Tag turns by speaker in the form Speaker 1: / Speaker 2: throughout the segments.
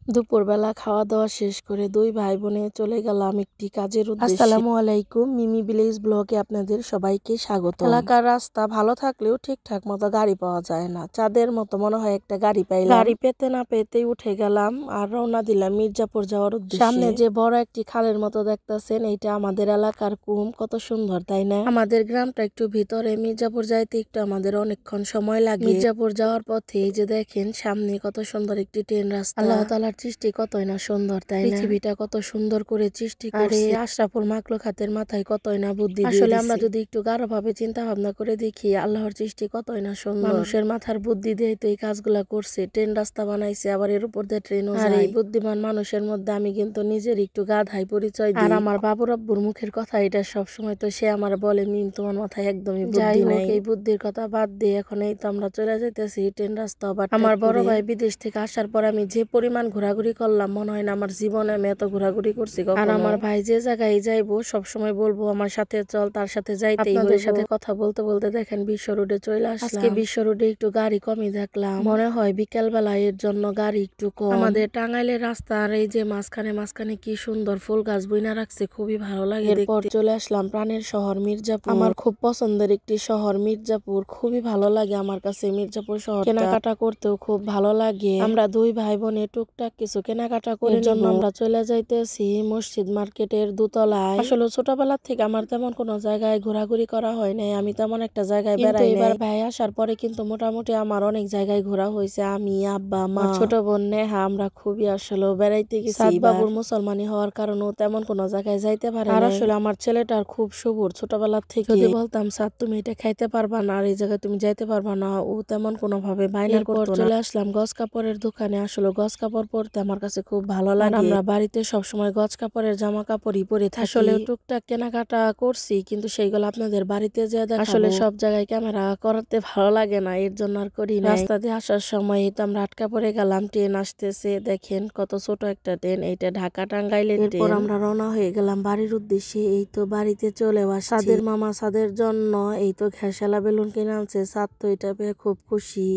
Speaker 1: দুপুরবেলা খাওয়া-দাওয়া শেষ করে ২ ভাই-বোনে চলে গেলাম একটি কাজের উদ্দেশ্যে। আসসালামু আলাইকুম, মিমি ভিলেজ ব্লগে আপনাদের সবাইকে স্বাগতম। এলাকার রাস্তা ভালো থাকলেও ঠিকঠাক মতো গাড়ি পাওয়া যায় না। চাঁদের মতো মনে হয় একটা গাড়ি পাইলাম। গাড়ি পেতে না পেতেই উঠে গেলাম আর রওনা দিলাম মির্জাপুর যাওয়ার উদ্দেশ্যে। সামনে যে বড় একটি খালের মতো দেখতেছেন, এইটা আমাদের এলাকার কুম। কত সুন্দর তাই না? আমাদের গ্রামটা একটু ভিতরে, মির্জাপুর যাইতে একটু আমাদের অনেকক্ষণ সময় লাগে। মির্জাপুর যাওয়ার পথে এই যে দেখেন সামনে কত সুন্দর একটি ট্রেন রাস্তা। আল্লাহ তাআলার সৃষ্টি কতই না সুন্দর তাই না? পৃথিবীটা কত সুন্দর করে সৃষ্টি করেছে। আর আশরাফুল মাখলুকাতের মাথায় কতই না বুদ্ধি দিয়ে দিয়েছে। আসলে আমরা যদি একটু গাঢ়ভাবে চিন্তা ভাবনা করে দেখি, আল্লাহর সৃষ্টি কতই না সুন্দর। মানুষের মাথার বুদ্ধি দিয়ে তো এই কাজগুলা করছে। ট্রেন রাস্তা বানাইছে, আবার এর উপর দিয়ে ট্রেনও যায়। আর এই বুদ্ধিমান মানুষের মধ্যে আমি কিন্তু নিজের একটু গাধাই পরিচয় দিই। আর আমার বাবুর আব্বুর মুখের কথা এটা সব সময়, তো সে আমার বলে, মিম তোমার মাথায় একদমই বুদ্ধি নাই। এই বুদ্ধির কথা বাদ দিয়ে এখন এই তো আমরা চলে যাইতেছি ট্রেন রাস্তা। আমার বড় ভাই বিদেশ থেকে আসার পর আমি যে পরিমাণ ঘোরাঘুরি করলাম, মনে হয় না আমার জীবনে আমি এত ঘোরাঘুরি করছি কখনো। আর আমার ভাই যে জায়গায় যাইবো সবসময় বলবো আমার সাথে চল, তার সাথে যাইতেই। আপনাদের সাথে কথা বলতে বলতে দেখেন বিশ্ব রোডে চলে আসলাম। আজকে বিশ্ব রোডে একটু গাড়ি কমই দেখলাম, মনে হয় বিকেল বেলা এর জন্য গাড়ি একটু কম। আমাদের টাঙ্গাইলের রাস্তার এই যে মাঝখানে কি সুন্দর ফুল গাছ বইনা রাখছে, খুবই ভালো লাগে। এরপর চলে আসলাম প্রাণের শহর মির্জাপুর। আমার খুব পছন্দের একটি শহর মির্জাপুর, খুবই ভালো লাগে আমার কাছে মির্জাপুর শহর। কেনাকাটা করতেও খুব ভালো লাগে। আমরা 2 ভাই বোনে টুকটাক কিছু কেনাকাটা করে জন্য আমরা চলে যাইতেছি মসজিদ মার্কেটের দোতলায়। আসলে ছোটবেলা থেকে আমার তেমন কোনো জায়গায় ঘোরাঘুরি করা হয় নাই, আমি তেমন একটা জায়গায় বেড়াই নাই। এবার ভাই আসার পরে কিন্তু মোটামুটি আমার অনেক জায়গায় ঘোরা হয়েছে। আমি, আব্বা, মা, ছোট বোন নেহা, আমরা খুবই আসলে বেড়াইতে গেছি। সাদ বাবুর মুসলমানি হওয়ার কারণে তেমন কোনো জায়গায় যাইতে পারে না। আর আসলে আমার ছেলেটার খুব সবুর ছোটবেলা থেকে। যদি বলতাম সাদ তুমি এটা খাইতে পারবা না আর এই জায়গায় তুমি যাইতে পারবা না, ও তেমন কোনো ভাবে বাইনা করতো না। চলে আসলাম গজ কাপড়ের দোকানে। আসলে গজ কাপড় পরতে আমার কাছে খুব ভালো লাগে। আমরা বাড়িতে সবসময় গজ কাপড়ের জামা কাপড়ই পরে থাকি। আসলে টুকটাক কেনাকাটা করছি, কিন্তু সেইগুলো আপনাদের বাড়িতে যেয়ে দেখাবো। আসলে সব জায়গায় ক্যামেরা করতে ভালো লাগে না, এর জন্য আর করি না। রাস্তা দিয়ে আসার সময় তো আমরা আটকা পড়ে গেলাম। ট্রেন আসতেছে, দেখেন কত ছোট একটা ট্রেন, এইটা ঢাকা টাঙ্গাইলের ট্রেন। এরপর আমরা রওনা হয়ে গেলাম বাড়ির উদ্দেশ্যে। এই তো বাড়িতে চলে আসছি। সাদের মামা সাদের জন্য এই তো ঘেঁষালা বেলুন কিনে আনছে। সাদ তো এটা পেয়ে খুব খুশি।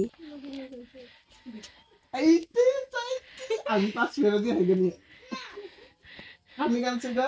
Speaker 1: আমি 5 ফেরত দিয়ে হয়ে গেলি। আমি গানছি দা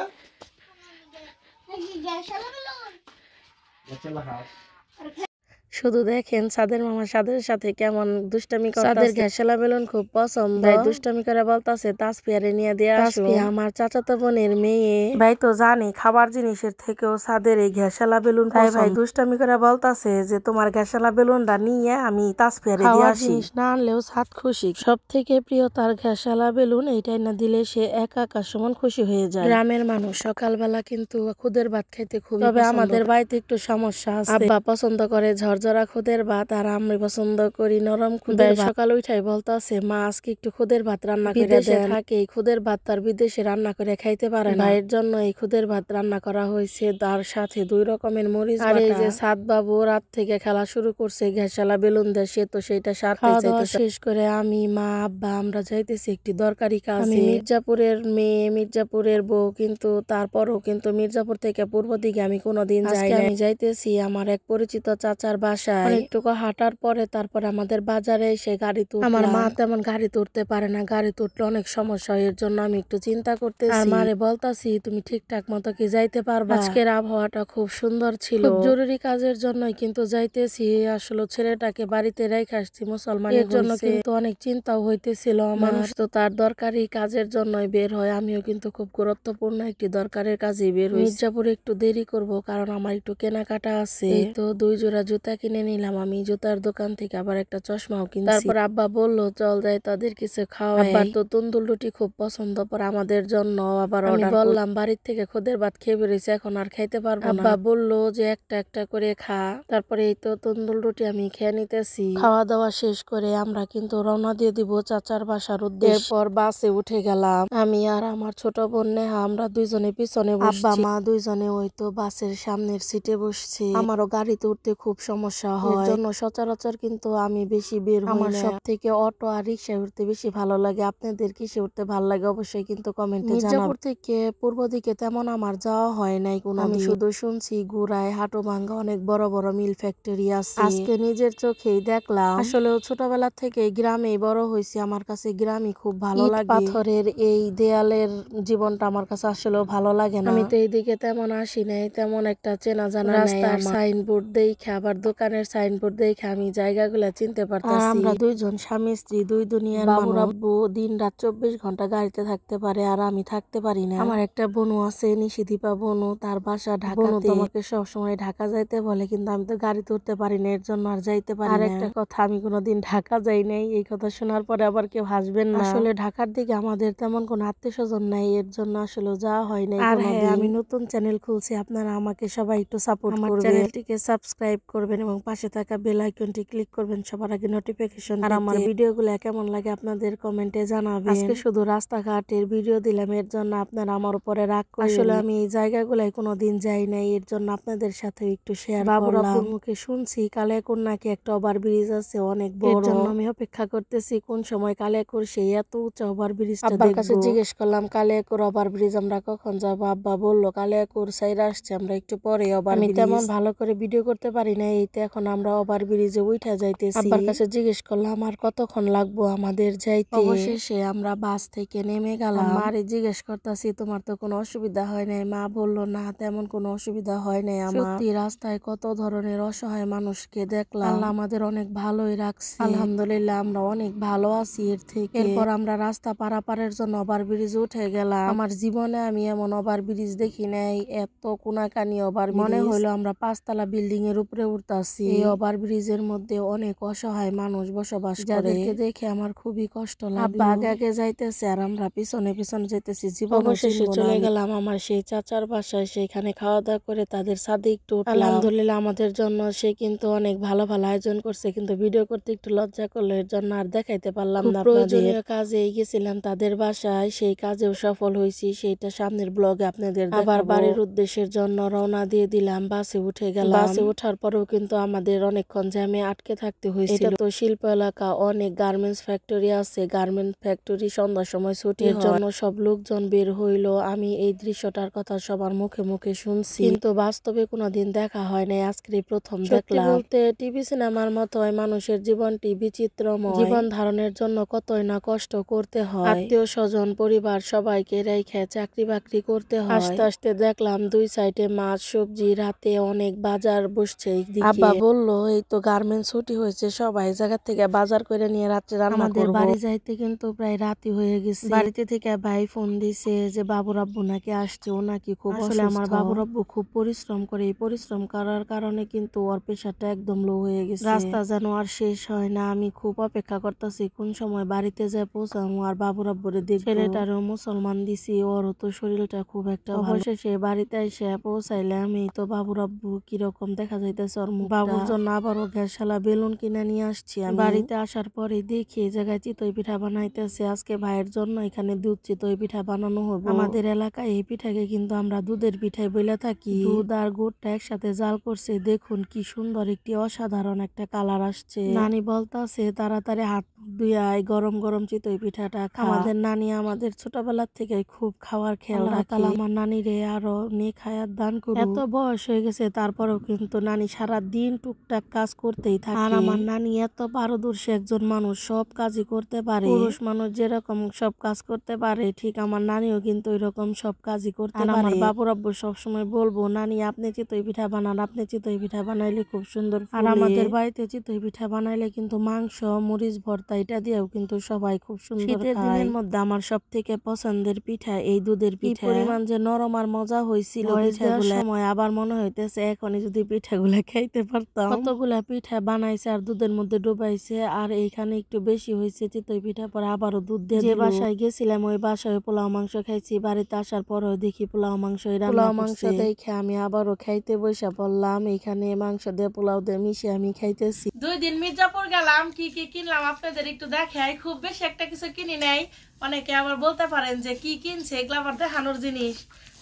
Speaker 1: শুধু দেখেন সাদের মামা সাদের সাথে কেমন দুষ্টামি করে। সাদের ঘেঁষালা বেলুন খুব পছন্দ। ভাই দুষ্টামি করে বলতাছে তাসপিয়ারে নিয়ে দিয়ে আসো। তাসপিয়া আমার চাচাতো বোনের মেয়ে। ভাই তো জানি খাবার জিনিসের থেকেও সাদের এই ঘেঁষালা বেলুন পছন্দ। ভাই দুষ্টামি করে বলতাছে যে তোমার ঘেঁষালা বেলুনটা নিয়ে আমি তাসপিয়ারে দিয়ে আসি। জিনিস না আনলেও সাদ খুশি। সব থেকে প্রিয় তার ঘেঁষালা বেলুন, এইটাই না দিলে সে একা আকাশ সমান খুশি হয়ে যায়। গ্রামের মানুষ সকালবেলা কিন্তু খুদের ভাত খাইতে খুবই পছন্দ। তবে আমাদের বাড়িতে একটু সমস্যা আছে। আব্বা পছন্দ করে ঝরঝরা খুদের ভাত, আর আমি পছন্দ করি নরম খুদের ভাত। সকাল উঠাই বলতাছে মা আজকে একটু খুদের ভাত রান্না করে দেন। থাকে এই খুদের ভাত তার বিদেশে রান্না করে খাইতে পারে না, ভাইয়ের জন্য এই খুদের ভাত রান্না করা হয়েছে। তার সাথে 2 রকমের মরিচ বাটা। আর এই যে সাদ বাবু রাত থেকে খেলা শুরু করছে ঘেঁষালা বেলুন দিয়ে, সে তো সেটা সারতে চাইতেছে। শেষ করে আমি, মা, আব্বা আমরা যাইতেছি একটি দরকারি কাজে। আমি মির্জাপুরের মেয়ে, মির্জাপুরের বউ, কিন্তু তারপরও কিন্তু মির্জাপুর থেকে পূর্ব দিকে আমি কোনোদিন যাই না। আমি যাইতেছি আমার এক পরিচিত চাচার বাসায়। অনেকটুকু হাঁটার পরে তারপরে আমাদের বাজারে এসে গাড়ি তুললাম। আমার মা তেমন গাড়ি তুলতে পারে না, গাড়ি তুললে অনেক সমস্যা, এর জন্য আমি একটু চিন্তা করতেছি। আর মারে বলতাছি তুমি ঠিকঠাক মতো কি যাইতে পারবা? আজকের আবহাওয়াটা খুব সুন্দর ছিল। খুব জরুরি কাজের জন্যই কিন্তু যাইতেছি। আসলে ছেলেটাকে বাড়িতে রেখে আসছি মুসলমান, এর জন্য কিন্তু অনেক চিন্তাও হইতেছিল। মানুষ তো তার দরকারি কাজের জন্যই বের হয়, আমিও কিন্তু খুব গুরুত্বপূর্ণ একটি দরকারের কাজে বের হই। মির্জাপুরে একটু দেরি করব কারণ আমার একটু কেনাকাটা আছে। এই তো 2 জোড়া জুতা কিনে নিলাম আমি জুতার দোকান থেকে, আবার একটা চশমাও কিনছি। তারপর আব্বা বলল চল যাই তাদের কিছু খাওয়াই। আব্বার তো তন্দুর রুটি খুব পছন্দ, পর আমাদের জন্য আবার অর্ডার বললাম। বাড়ির থেকে খুদের ভাত খেয়ে বেরিয়েছি, এখন আর খাইতে পারবো না। আব্বা বলল যে একটা একটা করে খা। তারপরে এই তো তন্দুর রুটি আমি খেয়ে নিতেছি। খাওয়া দাওয়া শেষ করে আমরা কিন্তু রওনা দিয়ে দিব চাচার বাসার উদ্দেশ্যে। এরপর বাসে উঠে গেলাম আমি আর আমার ছোট বোন নেহা। আমরা 2 জনে পিছনে বসছি, আব্বা মা 2 জনে ওই তো বাসের সামনের সিটে বসছে। আমারও গাড়িতে উঠতে খুব সমস্যা সমস্যা হয়, এর জন্য সচরাচর কিন্তু আমি বেশি বের হই না। আমার সবথেকে অটো আর রিকশায় উঠতে বেশি ভালো লাগে। আপনাদের কিসে উঠতে ভালো লাগে অবশ্যই কিন্তু কমেন্টে জানাবেন। মির্জাপুর থেকে পূর্ব দিকে তেমন আমার যাওয়া হয় নাই কোনোদিন। আমি শুধু শুনছি ঘুরায় হাটুভাঙ্গা অনেক বড় বড় মিল ফ্যাক্টরি আছে। আজকে নিজের চোখেই দেখলাম। আসলেও ছোটবেলা থেকে গ্রামেই বড় হয়েছি, আমার কাছে গ্রামই খুব ভালো লাগে। পাথরের এই দেয়ালের জীবনটা আমার কাছে আসলেও ভালো লাগে না। আমি তো এইদিকে তেমন আসি নাই, তেমন একটা চেনা জানা নাই। রাস্তার সাইনবোর্ড দেখে আবার দোকানের সাইনবোর্ড দেখে আমি জায়গাগুলা চিনতে পারতাছি। আমরা দুইজন স্বামী স্ত্রী, দুই দুনিয়ার মানুষ। বাবুর আব্বু দিন রাত 24 ঘন্টা গাড়িতে থাকতে পারে আর আমি থাকতে পারি না। আমার একটা বোনু আছে, নিশিদীপা বোনু, তার বাসা ঢাকাতে। বোনু তোমাকে সবসময় ঢাকা যাইতে বলে, কিন্তু আমি তো গাড়িতে উঠতে পারি না, এর জন্য আর যাইতে পারি না। আর একটা কথা, আমি কোনোদিন ঢাকা যাই নাই। এই কথা শোনার পরে আবার কেউ হাসবেন না। আসলে ঢাকার দিকে আমাদের তেমন কোনো আত্মীয় স্বজন নাই, এর জন্য আসলে যাওয়া হয় নাই। আর হ্যাঁ, আমি নতুন চ্যানেল খুলছি, আপনারা আমাকে সবাই একটু সাপোর্ট করবেন। আমার চ্যানেলটিকে সাবস্ক্রাইব করবেন এবং পাশে থাকা বেল আইকনটি ক্লিক করবেন সবার আগে নোটিফিকেশন। আর আমার ভিডিওগুলো কেমন লাগে আপনাদের কমেন্টে জানাবেন। আজকে শুধু রাস্তাঘাটের ভিডিও দিলাম, এর জন্য আপনারা আমার উপরে রাগ করেন। আসলে আমি এই জায়গাগুলাই কোনোদিন যাই নাই, এর জন্য আপনাদের সাথে একটু শেয়ার করলাম। বাবুর আব্বুর মুখে শুনছি কালিয়াকৈর নাকি একটা ওভারব্রিজ আছে অনেক বড়, এর জন্য আমি অপেক্ষা করতেছি কোন সময় কালিয়াকৈর সেই এত উঁচা ওভারব্রিজটা দেখব। আব্বার কাছে জিজ্ঞেস করলাম কালিয়াকৈর ওভারব্রিজ আমরা কখন যাব। আব্বা বললো কালিয়াকৈর সাইড আসছে, আমরা একটু পরে ওভারব্রিজ। আমি তেমন ভালো করে ভিডিও করতে পারি না, এইতে এখন আমরা ওভারব্রিজে উঠা যাইতেছি। আব্বার কাছে জিজ্ঞেস করলাম আর কতক্ষণ লাগবো আমাদের যাইতে। অবশেষে আমরা বাস থেকে নেমে গেলাম। মারে জিজ্ঞেস করতেছি তোমার তো কোনো অসুবিধা হয় নাই? মা বললো না, তেমন কোনো অসুবিধা হয় নাই আমার। সত্যি রাস্তায় কত ধরনের অসহায় মানুষকে দেখলাম, আল্লাহ আমাদের অনেক ভালোই রাখছে, আলহামদুলিল্লাহ আমরা অনেক ভালো আছি এর থেকে। এরপর আমরা রাস্তা পারাপারের জন্য ওভারব্রিজ উঠে গেলাম। আমার জীবনে আমি এমন ওভারব্রিজ দেখি নাই, এত কোনাকানি ওভারব্রিজ। মনে হইলো আমরা 5 তলা বিল্ডিং এর উপরে উঠতাছি। এই ওভারব্রিজের মধ্যে অনেক অসহায় মানুষ বসবাস করে, যাদেরকে দেখে আমার খুবই কষ্ট লাগে। আব্বা আগে আগে যাইতেছে আর আমরা পিছনে পিছনে যাইতেছি। জীবন অবশেষে চলে গেলাম আমার সেই চাচার বাসায়, সেখানে খাওয়া দাওয়া করে তাদের ছাদে একটু উঠলাম। আলহামদুলিল্লাহ আমাদের জন্য সে কিন্তু অনেক ভালো ভালো আয়োজন করছে, কিন্তু ভিডিও করতে একটু লজ্জা করলো, এর জন্য আর দেখাইতে পারলাম না। প্রয়োজনীয় কাজে গেছিলাম তাদের বাসায়, সেই কাজেও সফল হয়েছি, সেইটা সামনের ব্লগে আপনাদের আবার বাড়ির উদ্দেশ্যের জন্য রওনা দিয়ে দিলাম। বাসে উঠে গেলাম। বাসে ওঠার পরেও কিন্তু আমাদের অনেকক্ষণ জ্যামে আটকে থাকতে হয়েছিল। এটা তো শিল্প এলাকা, অনেক গার্মেন্টস ফ্যাক্টরি আছে, গার্মেন্ট ফ্যাক্টরি সন্ধ্যার সময় ছুটি হয়, এর জন্য সব লোকজন বের হইলো। আমি এই দৃশ্যটার কথা সবার মুখে মুখে শুনছি, কিন্তু বাস্তবে কোনোদিন দেখা হয় নাই, আজকে প্রথম দেখলাম। বলতে টিভি সিনেমার মতো মানুষের জীবনটি বিচিত্রময়। জীবন ধারণের জন্য কতই না কষ্ট করতে হয়, আত্মীয় স্বজন পরিবার সবাইকে রেখে চাকরি বাকরি করতে হয়। আস্তে আস্তে দেখলাম দুই সাইডে মাছ সবজি, রাতে অনেক বাজার বসছে। আব্বা বললো এই তো গার্মেন্টস ছুটি হয়েছে, সবাই জায়গা থেকে বাজার করে নিয়ে রাত্রে রান্না করব। বাড়ি যাইতে কিন্তু প্রায় রাতি হয়ে গেছে। বাড়িতে থেকে ভাই ফোন দিছে যে বাবুর আব্বু নাকি আসছে, ও নাকি খুব আসলে আমার বাবুর আব্বু খুব পরিশ্রম করে, এই পরিশ্রম করার কারণে কিন্তু ওর প্রেশারটা একদম লো হয়ে গেছে। রাস্তা যেন আর শেষ হয় না, আমি খুব অপেক্ষা করতেছি কোন সময় বাড়িতে যায় পৌঁছাবো আর বাবুর আব্বুরে দেখবো। ছেলেটারও মুসলমান দিছি, ওরও তো শরীরটা খুব একটা অবশেষে বাড়িতে এসে পৌঁছাইলাম। এই তো বাবুর আব্বু কিরকম দেখা যাইতেছে ওর মুখ। বাবুর জন্য আবারও গ্যাসশালা বেলুন কিনে নিয়ে আসছি আমি। বাড়িতে আসার পরে দেখি এই জায়গায় চিতই পিঠা বানাইতেছে। আজকে ভাইয়ের জন্য এখানে দুধ চিতই পিঠা বানানো হবে। আমাদের এলাকায় এই পিঠাকে কিন্তু আমরা দুধের পিঠাই বলে থাকি। দুধ আর গুড়টা একসাথে জাল করছে, দেখুন কি সুন্দর একটি অসাধারণ একটা কালার আসছে। নানি বলতাছে তাড়াতাড়ি হাত ধুয়ে গরম গরম চিতই পিঠাটা খা। আমাদের নানি আমাদের ছোটবেলার থেকে খুব খাওয়ার খেয়াল রাখে। আমার নানিরে আরো নেখায়াত দান করুক। এত বয়স হয়ে গেছে তারপরেও কিন্তু নানি সারা দিন টুকটাক কাজ করতেই থাকে। আর আমার নানি এত পারদর্শী একজন মানুষ, সব কাজই করতে পারে। পুরুষ মানুষ যেরকম সব কাজ করতে পারে, ঠিক আমার নানিও কিন্তু এরকম সব কাজই করতে পারে। আমার বাবুর আব্বু সবসময় বলবো নানি আপনি চিতই পিঠা বানান, আপনি চিতই পিঠা বানাইলে খুব সুন্দর। আর আমাদের বাড়িতে চিতই পিঠা বানাইলে কিন্তু মাংস মরিচ ভর্তা এটা দিয়েও কিন্তু সবাই খুব সুন্দর খায়। শীতের দিনের মধ্যে আমার সব থেকে পছন্দের পিঠা এই দুধের পিঠা। পরিমাণ যে নরম আর মজা হয়েছিল পিঠাগুলো, সময় আবার মনে হইতেছে এখনই যদি পিঠাগুলা খাইতে পারতাম। কতগুলা পিঠা বানাইছে আর দুধের মধ্যে ডুবাইছে, আর এইখানে একটু বেশি হয়েছে চিতই পিঠা। পরে আবারও দুধ দিয়ে যে বাসায় গেছিলাম ওই বাসায় পোলাও মাংস খাইছি। বাড়িতে আসার পরেও দেখি পোলাও মাংস, পোলাও মাংস দেখে আমি আবারও খাইতে বসে পড়লাম। এখানে মাংস দিয়ে পোলাও দিয়ে মিশিয়ে আমি খাইতেছি।
Speaker 2: 2 দিন মির্জাপুর গেলাম, কি কি কিনলাম আপনাদের একটু দেখাই। খুব বেশি একটা কিছু কিনি নাই, অনেকে আবার বলতে পারেন যে কি কিনছে, এগুলো আবার দেখানোর জিনিস।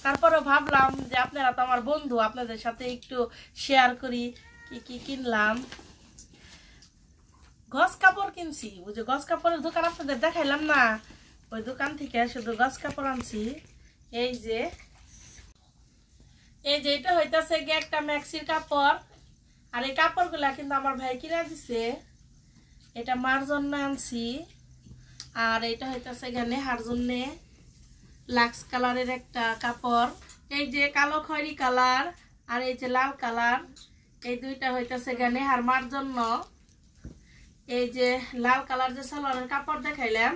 Speaker 2: তারপরেও ভাবলাম যে আপনারা তো আমার বন্ধু, আপনাদের সাথে একটু শেয়ার করি কি কি কিনলাম, গস কাপড় কিনছি। ওই যে গস কাপড়ের দোকান আপনাদের দেখাইলাম না, ওই দোকান থেকে শুধু গস কাপড় আনছি। এই যে এটা হইতাছে গিয়ে একটা ম্যাক্সির কাপড়। আর এই কাপড়গুলা কিন্তু আমার ভাই কিনা দিছে, এটা মার জন্য আনছি। আর এটা হইতাছে গিয়ে নেহার জন্য লাক্স কালারের একটা কাপড়। এই যে কালো খয়েরি কালার আর এই যে লাল কালার, এই দুইটা হইতাছে গিয়ে নেহার মার জন্য। এই যে লাল কালার যে সালোয়ারের কাপড় দেখাইলাম,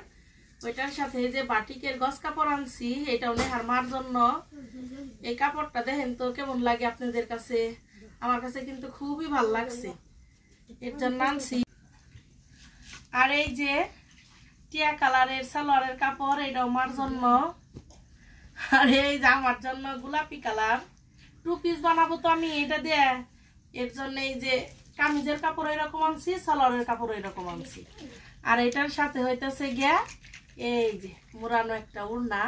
Speaker 2: ওইটার সাথে এই যে বাটিকের গস কাপড় আনছি, এটাও নেহার মার জন্য। এই কাপড়টা দেখেন তো কেমন লাগে আপনাদের কাছে, আমার কাছে কিন্তু খুবই ভালো লাগছে, এর জন্য আনছি। আর এই যে টিয়া কালারের সালোয়ারের কাপড়, এটাও মার জন্য। আর এই যে আমার জন্য গোলাপি কালার, 2 পিস বানাবো তো আমি এটা দিয়ে, এর জন্য এই যে কামিজের কাপড় এরকম আনছি, সালোয়ারের কাপড় এরকম আনছি। আর এটার সাথে হইতেছে গিয়া এই যে মোড়ানো একটা উড়না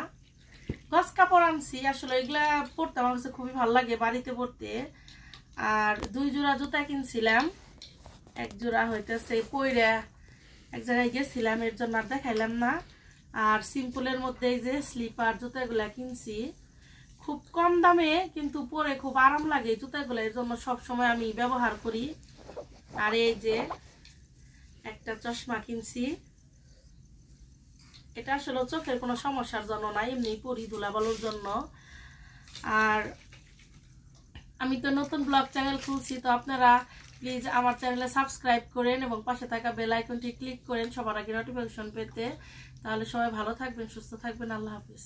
Speaker 2: গস কাপড় আনছি। আসলে এগুলা পরতে আমার কাছে খুবই ভালো লাগে বাড়িতে পরতে। আর 2 জোড়া জুতা কিনছিলাম, 1 জোড়া হইতেছে পইরা এক জায়গায় গেছিলাম, এর জন্য আর দেখাইলাম না। আর সিম্পলের মধ্যে এই যে স্লিপার জুতাগুলা কিনছি, খুব কম দামে কিন্তু পরে খুব আরাম লাগে জুতাগুলো, এর জন্য সবসময় আমি ব্যবহার করি। আর এই যে একটা চশমা কিনছি, এটা আসলে চোখের কোনো সমস্যার জন্য না, এমনি পরি ধুলাবালুর জন্য। আর আমি তো নতুন ব্লগ চ্যানেল খুলছি, তো আপনারা প্লিজ আমার চ্যানেলে সাবস্ক্রাইব করেন এবং পাশে থাকা বেল আইকনটি ক্লিক করেন সবার আগে নোটিফিকেশন পেতে। তাহলে সবাই ভালো থাকবেন, সুস্থ থাকবেন। আল্লাহ হাফিজ।